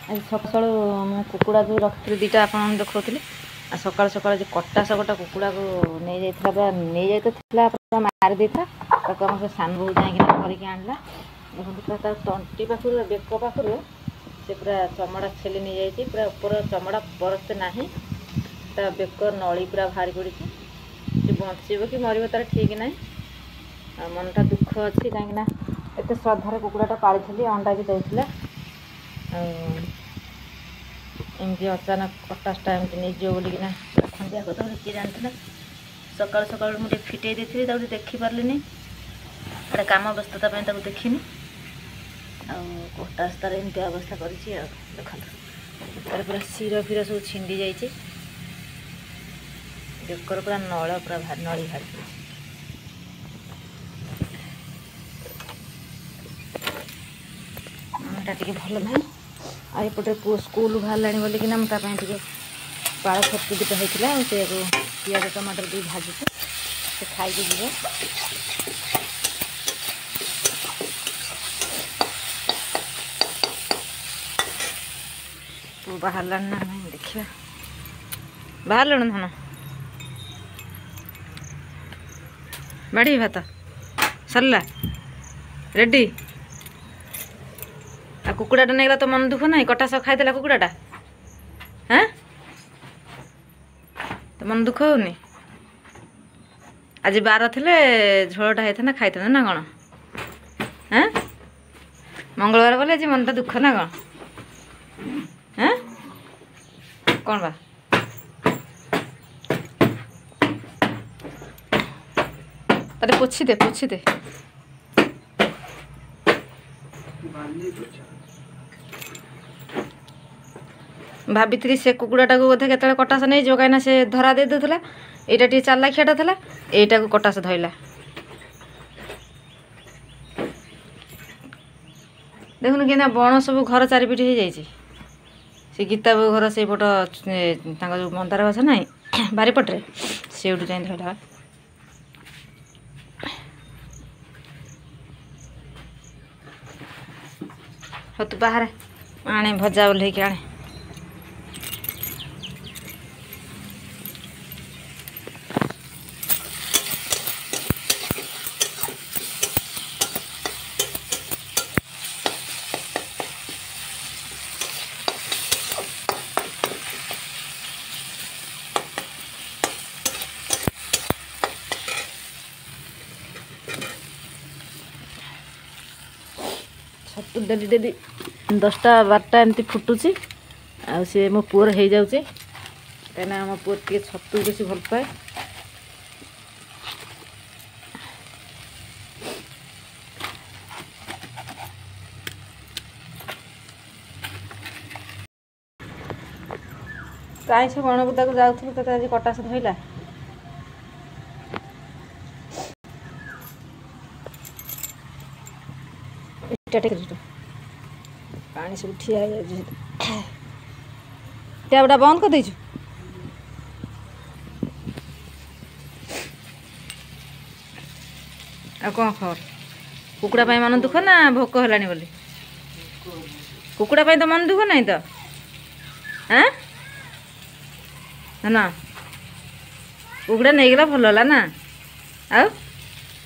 आज सकाळु मैं कुकुड़ा जो रखी दुटा आप देखुली सकाल सकाल जो कटा शगटा कुकुड़ा को नहीं जाता नहीं जाता मारी था से सान बो जाकि आणला देखो तंटी पाखर बेक पाखर से पूरा चमड़ा छेली नहीं जाती पूरा ऊपर चमड़ा परस्ते ना बेक नली पूरा बाहरी पड़ी बचब कि मर तार ठीक ना मनटा दुख अच्छी कहीं एत श्रद्धार कुकुड़ाटा पाली अंडा भी देता एमती अचानक पचास टाइम नहीं जो बोलिकिना खंडिया कथा किए जाना सकाल सकाल मुझे फिटे देती देखी पार्ली गोटे कम व्यस्तता देखनी आटास्तार एमती अवस्था कर देखा तार पूरा शिर फिर सब छिंडी जाइए बेकर पूरा नल पूरा नली बाहर टे भल ना आईपटे पुओ स्कूल बाहर बोलिकिना मुझे पाल छतु दुटा होता से पिज टमाटर दी भाजुचे से खाई जी पु बाहर ना नहीं देखा बाहर लुण धन बाड़ी भात सरला रेडी आ कुकुड़ाटा नहीं तो मन दुख ना कटा सब खाई कुकुड़ाटा हाँ तो मन दुख होनी आज बार थे झोलटा होता खाई ना कौन हाँ मंगलवार बोले आज मनटा दुख ना कौन हाँ कौन बा अरे पोछी दे भाभी से कुकुड़ाटा को बोधे के कटास नहीं जो कहीं से धरा दे दूला यहाँ टे चालाखियाटा था यहाँ को कटास धरला देखुन कि बण सब घर चारिपिटी हो जाए से गीता बो घर से पट जो मंदार गछ ना बारीपटे से जा धरला हाँ तू बाहर आने भजा बोल आने छतु डेली डेली 10टा 12टा एमती फुटुची आ सी मो पुअर हो जाऊे कहीं मो पुअर टे छतु बेसी भल पाए कहीं से गणबुदा को जाऊँ तो आज कटास धरला पानी सब ठिया टैपटा बंद कर देचु आ कौन खबर कुकुड़ा मन दुख ना भोक है बोली कुकुड़ा तो मन दुख नहीं तो हाँ ना कुकुड़ा नहीं गला भल है ना आ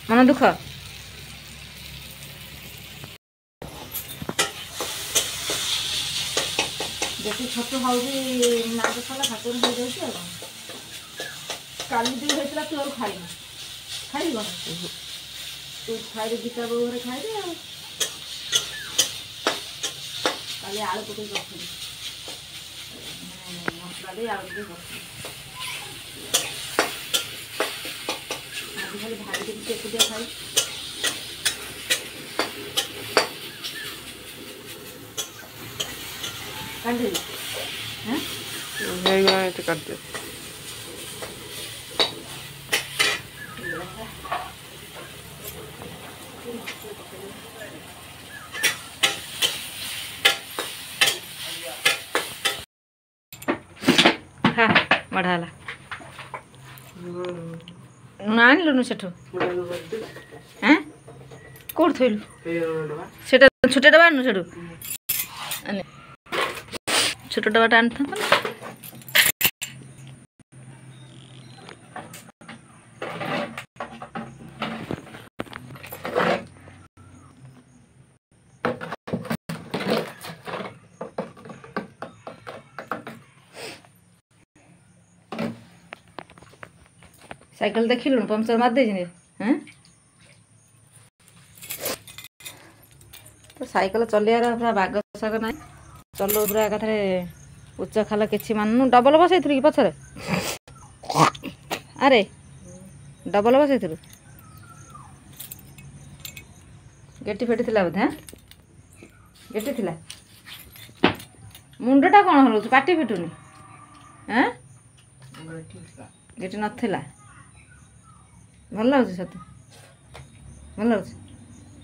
मन दुख जैसे छतु हल्दी नाच सारा हाथ में हो जाए काली दिन होता तू और खाई खाई तू खाई गीता बो घर खाई काली आलू पकड़ रखी मसला दे आलू पकड़ आज खाली भाई के एकुटिया खाई काट दे हाँ बढ़ाला आनिलु सेठू हाँ कौट थोलु से छोटा डबा आनु सेठू छोट डबाटा आनी था साइकिल देखिलु पंचर मार दे हैं तो साइकिल चलियार पूरा बाग साग ना चलो पूरा एकाथरे उच्च खाल कि मानू डबल बसई कि पछरे अरे डबल बसई गेटी फेटी थिला बोधे गेटी थिला मुंडटा कौन हलु पाटी फिटुनी हैं गेटी नथिला भल लगे सत भल लगे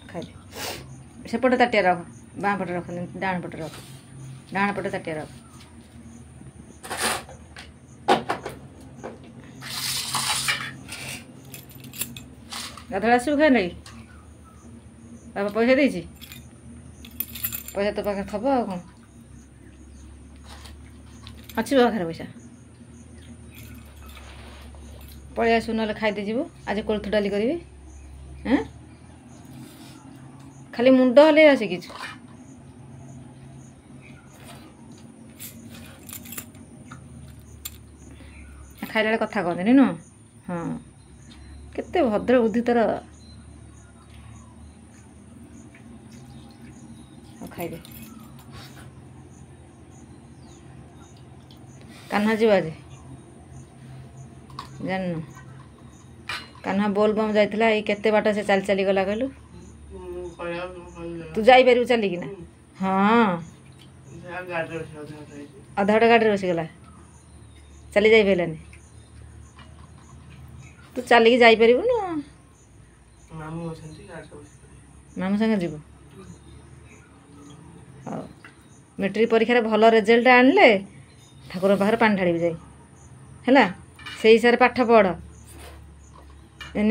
खाइले सेपटे ताटिया रख बाँ पटे रख डाण पटे रख डाण पटे ताटिया रख गाधड़ आसू खाए लगी बाबा पैसा देछि पैसा तो पाखे थब आ कौन अच्छी पाखे पैसा पलि आसू ना खाईदे जीव आज कोल्थ डाली करी हैं खाली मुंड हल शिखी खाइला कथा कहते नु हाँ केते भद्र बुद्धि तर खाइदे कान्हा जीव आज जान कान्हा बोल बम जाइला केते बाट से चल चली गला कहलु तू जाई पारू चली कि ना हाँ अधा गाड़ी बसीगला चली जाई पारानी तू चलिकी जापर मामू संगे जीव हाँ मेट्रिक परीक्षा भल रिजल्ट आनले ठाकुर पाखे पानी ढाड़ी जाई है से हिसाब पाठ पढ़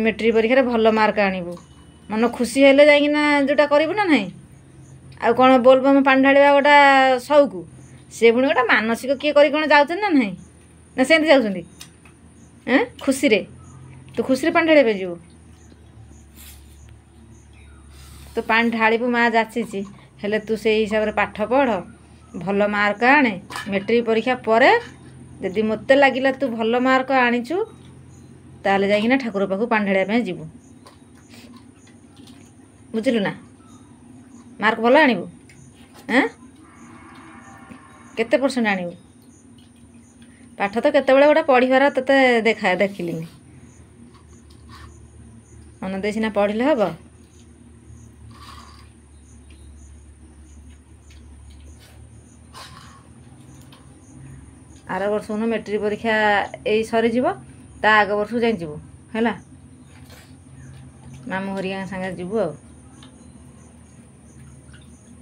मेट्रिक परीक्षा भल मार्क आणबू मन खुशी हेले जाइना जोटा करू ना ना आ कौन बोलबम पानी ढाड़ा गोटा सौकु सी पुणी गोटा मानसिक किए कर कौन जाऊँ ना ना ना सेमती जाऊँ खुशी रे तू खुशी पानी ढाड़ा पे जीव तो पानी ढाड़ू माँ जाची हेले तू से हिसाब से पाठ पढ़ भल मार्क आने मेट्रिक परीक्षा पर जदि मत लगिला तू भल मार्क आनीचु ताले जाइना ठाकुर पाखु पानी ढाड़ा जीवु बुझलु ना मार्क भल आणबू हैं केते परसेंट आणबू पाठ तो केतेबेले गोटे पढ़िबार तते देखिली मन दे सीना पढ़िले हम आर वर्ष मेट्रिक परीक्षा यही सरीज ता आग वर्ष जाई जीवु है मामू हरिया सागर जीवु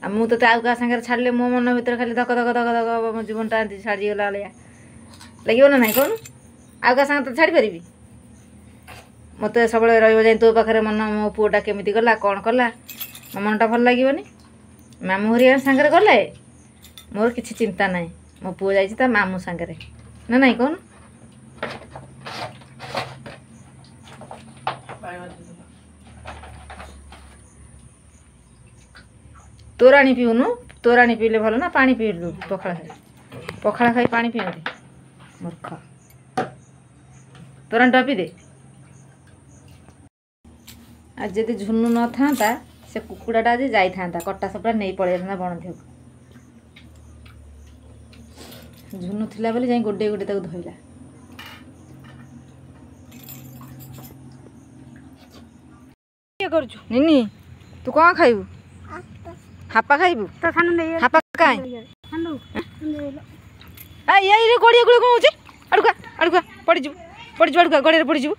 आ मु तो आउ क्या सागर छाड़े मो मन भर खाली धक धक धक धक मो जीवन टा छाड़गला भाया लगे ना ना कौन आउ क्या सागर तो छाड़ी पारि मत सब रही तो पाखे मन मो पुआटा केमी गला कौन कला मो मनटा भल लगे मामू हरिया सागर गले मोर किसी चिंता ना मो पुओ जा मामू सागर ना ना कौन तोराणी पीऊनु तोराणी पीले भल ना पानी पीलु पखाड़ा खाई पानी पियंती मूर्ख तोराणी टा पी दे आज जदि झुनु न था से कुकुड़ाटा आज जाई था कटा सपड़ा नहीं पड़े था बण देह झुनु थिला बोली जाई गोटे गोटे ताको धइला के करछु निनी तू कौन खाइबू हापा खाइबू हापा काई आ ये गोड़िया गुड़ कौन होची अड़ुका अड़ुका पड़ी जू अड़ुका गोड़िया पड़ी जू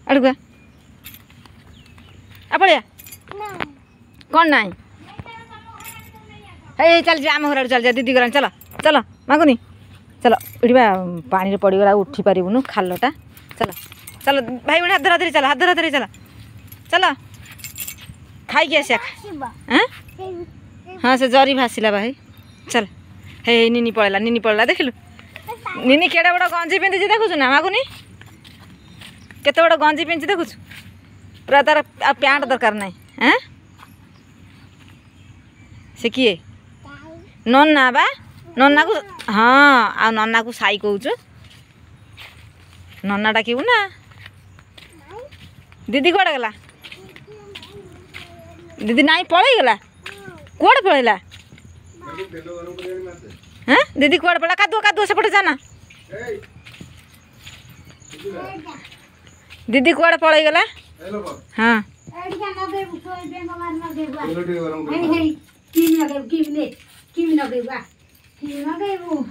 अड़ुका आ पड़िया कौन नाई हे चल जा आम घर चल जा दीदी गलानी चल चल मागुनी चल इठा पानी पड़गला उठी पारूनु खालटा चल चल भाई भाई हाथ धरा चल हाथ धरा चल चल खाई आसिया हाँ से जरी भासिला भाई चल हे निनी पड़ेला देखिलु निनी केड़ा बड़ा गंजी पिंधि देखुछु ना मागुनी केते बड़ा गंजी पिंधि देखुछु पूरा तार पैंट दरकार नहीं हैं से किए नन्ना बा नन्ना को हाँ आ नन्ना को साई कहूँ नन्ना डाकू ना दीदी कौड़े गला दीदी नाई पलि गला कौड़े पलैला हाँ दीदी कौड़े पड़ा कादुआ सेपटे जाना दीदी कौड़े पलि गला हाँ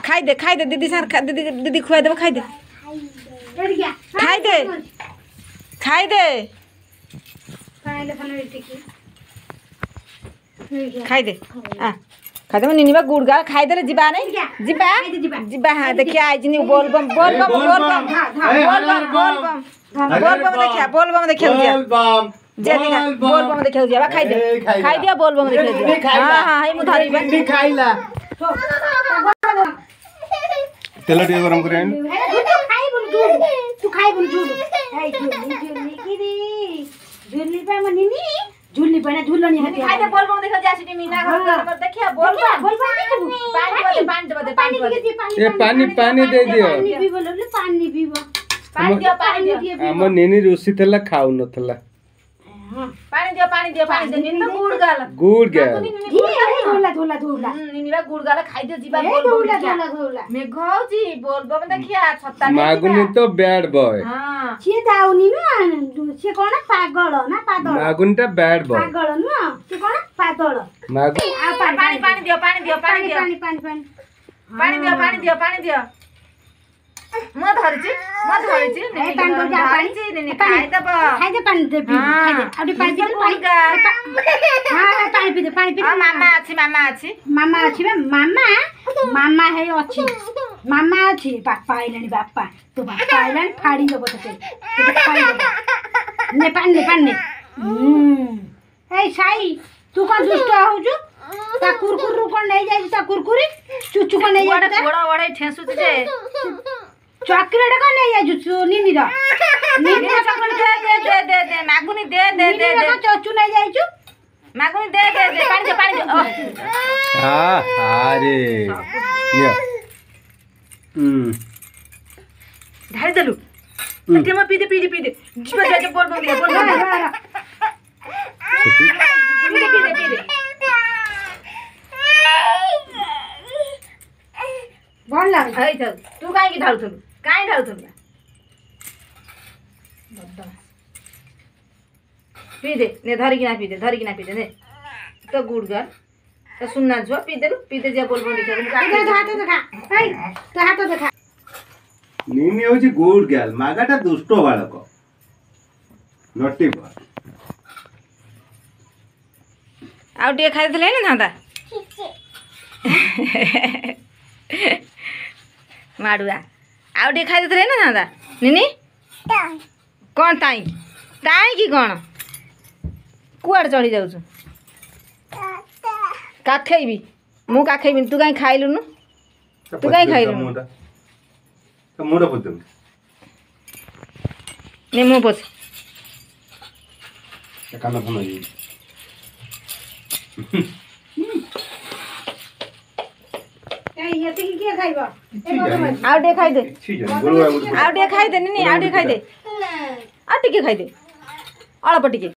खाई दे दीदी सार दीदी खुआ देव खाई दे खाई दे खाई दे निनिबा गुड़ गाल खाई दे जीबा नहीं जीबा हाँ देखिए आई जिनी बोल बम देखिया बोल बम देखिया बोल बम देखिया जाबा खाई दिया बोल बम देखिया हां हां हे मु धरिबा खाइला तेल टे गरम करे तू खाई बुल झूल ए झूली गिरी झूली पे मनिनी झूली पे ना झूलनी है खाई दे बोल बम देखिया जासी मीना घर देखिया बोल पानी दे दियो पानी भी बोलले पानी पीबो पानी दियो हम नेनी रोसी थला खाउ नथला पानी दियो निन गुड़ गाल धोला निनिबा गुड़ गाल खाई दियो जीबा बोल धोला मे घौजी बोल बम देखिया छत्ता मागुनी तो बैड बॉय हां से दाउनी न से कोन पागल ना पागल मागुनीटा बैड बॉय पागल न से कोन पागल मागु पानी दियो म धरिछि ए पानी खाई दे पानी दे पी खाई दे अबे पानी दे हां पानी पी दे मामा अछि मामा है अछि मामा अछि बापा आइलानी बापा तो बापा आइलानी फाड़ी देबो तते फाड़ी देबो ने पानी ए साई तू कोन दुष्ट होजु ता कुरकुर कोन नै जाई ता कुरकुरी चुचु कोन नै जाई बड़ा बड़ा ठेसु जे चॉकलेट कोन नै जाई चु निनी रा दे मागुनी दे चचु नै जाई छु मागुनी दे पानी दे हां अरे निया ढाल देलु तते म पी दे जीवा जे बोल दे पी दे बोल लाग हई त तू काई की ढालथलु पी दे ने धरिकिना पी दे ने तो गुड़ गाल तो सुनना जो पी दे जे बोल हाथ देखा नीनी होची गुड़ गाल मागाटा दुष्ट बालक नटी बॉय आउ टे खाइ देले न थांदा माडुआ आउ टे खाइ देले न थांदा निनी कौन ताई की कौन कुआड़ चढ़ी जाउछु काखेबी मु काखेबी तू काई खाइलुनु तू काई खाइलुनु तो मोरा बोलते ने मु पोछ काना फोन जी ए यति की के खाइबो आउ टे खाइ दे ठीक है बोलो आउ टे खाइ दे निनी आउ टे खाइ दे आ टिके खाइ दे अळप टिके